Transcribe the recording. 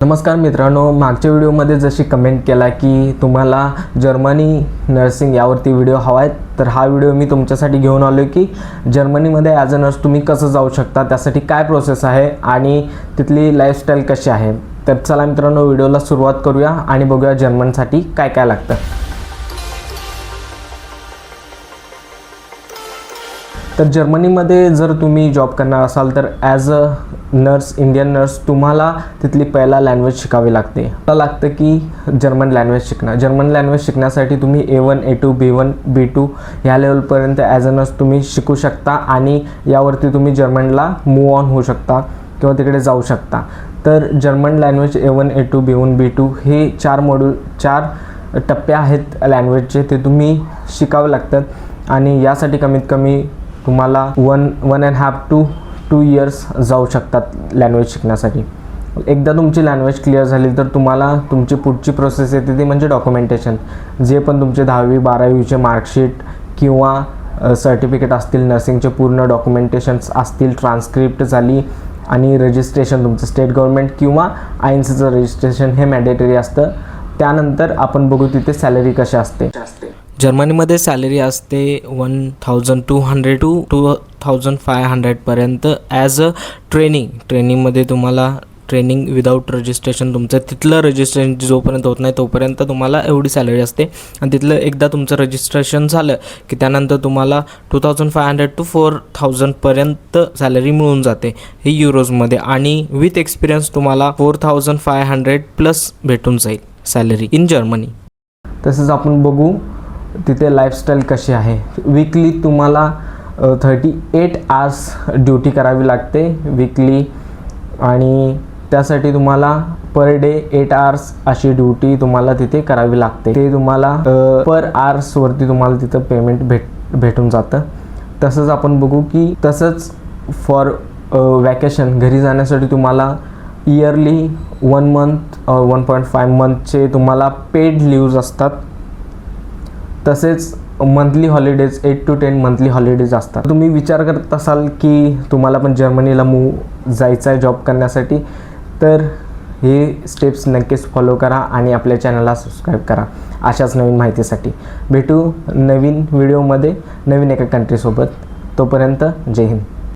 नमस्कार मित्रांनो, मागच्या व्हिडिओमध्ये जशी कमेंट केला की तुम्हाला जर्मनी नर्सिंग यावरती व्हिडिओ हवा आहे, तर हा व्हिडिओ मी तुमच्यासाठी घेऊन आलो की जर्मनीमध्ये ॲज अ नर्स तुम्ही कसं जाऊ शकता, त्यासाठी काय प्रोसेस आहे आणि तिथली लाईफस्टाईल कशी आहे. तर चला मित्रांनो, व्हिडिओला सुरुवात करूया आणि बघूया जर्मनसाठी काय काय लागतं. तर जर्मनीमध्ये जर तुम्ही जॉब करणार असाल तर as a nurse, Indian nurse, तुम्हाला तिथली पहिला लँग्वेज शिकावी लागते. मला लागतं की जर्मन लँग्वेज शिकणं. जर्मन लँग्वेज शिकण्यासाठी तुम्ही A1, A2, B1, B2 ह्या लेवलपर्यंत ॲज अ नर्स तुम्ही शिकू शकता आणि यावरती तुम्ही जर्मनला मूव ऑन होऊ शकता किंवा तिकडे जाऊ शकता. तर German language A1, A2, B1, B2 हे चार टप्पे आहेत लँग्वेजचे, ते तुम्ही शिकावे लागतात आणि यासाठी कमीत कमी तुम्हाला 1.5 to 2 years जाऊ शकतात लँग्वेज शिकण्यासाठी. एकदा तुमची लँग्वेज क्लिअर झाली तर तुम्हाला तुमची पुढची प्रोसेस येते ती म्हणजे डॉक्युमेंटेशन. जे पण तुमचे 10वी 12वीचे मार्कशीट किंवा सर्टिफिकेट असतील, नर्सिंगचे पूर्ण डॉक्युमेंटेशन्स असतील, ट्रान्स्क्रिप्ट झाली आणि रजिस्ट्रेशन तुमचं स्टेट गव्हर्नमेंट किंवा INCचं रजिस्ट्रेशन हे मॅन्डेटरी असतं. त्यानंतर आपण बघू तिथे सॅलरी कशी असते. जर्मनीमध्ये सॅलरी असते 1200 to 2500 पर्यंत ॲज अ ट्रेनिंगमध्ये तुम्हाला ट्रेनिंग विदाऊट रजिस्ट्रेशन, तुमचं तिथलं रजिस्ट्रेशन जोपर्यंत होत नाही तोपर्यंत तुम्हाला एवढी सॅलरी असते. आणि तिथलं एकदा तुमचं रजिस्ट्रेशन झालं की त्यानंतर तुम्हाला 2500 to 4000 पर्यंत सॅलरी मिळून जाते, हे युरोजमध्ये. आणि विथ एक्सपिरियन्स तुम्हाला 4500+ भेटून जाईल सॅलरी इन जर्मनी. तसंच आपण बघू तिथे लाईफस्टाईल कशी आहे. वीकली तुम्हाला 38 hours ड्युटी करावी लागते वीकली आणि त्यासाठी तुम्हाला पर डे 8 hours अशी ड्युटी तुम्हाला तिथे करावी लागते. ते तुम्हाला पर आवर्सवरती तुम्हाला तिथं पेमेंट भेटून जातं. तसंच आपण बघू की तसंच फॉर वॅकेशन घरी जाण्यासाठी तुम्हाला इयरली 1 month 1.5 monthचे तुम्हाला पेड लीव्ज असतात. तसेच monthly holidays 8 to 10 monthly holidays असतात. तुम्ही विचार करत असाल की तुम्हाला पण जर्मनीला जायचं आहे जॉब करण्यासाठी, तर हे स्टेप्स नक्कीच फॉलो करा आणि आपल्या चॅनलला सबस्क्राईब करा. अशाच नवीन माहितीसाठी भेटू नवीन व्हिडिओमध्ये नवीन एका कंट्रीसोबत. तोपर्यंत जय हिंद.